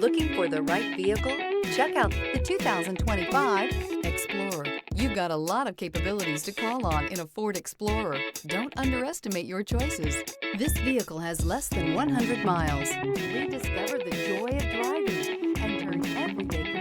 Looking for the right vehicle? Check out the 2025 Explorer. You've got a lot of capabilities to call on in a Ford Explorer. Don't underestimate your choices. This vehicle has less than 100 miles. Rediscover the joy of driving and turn everyday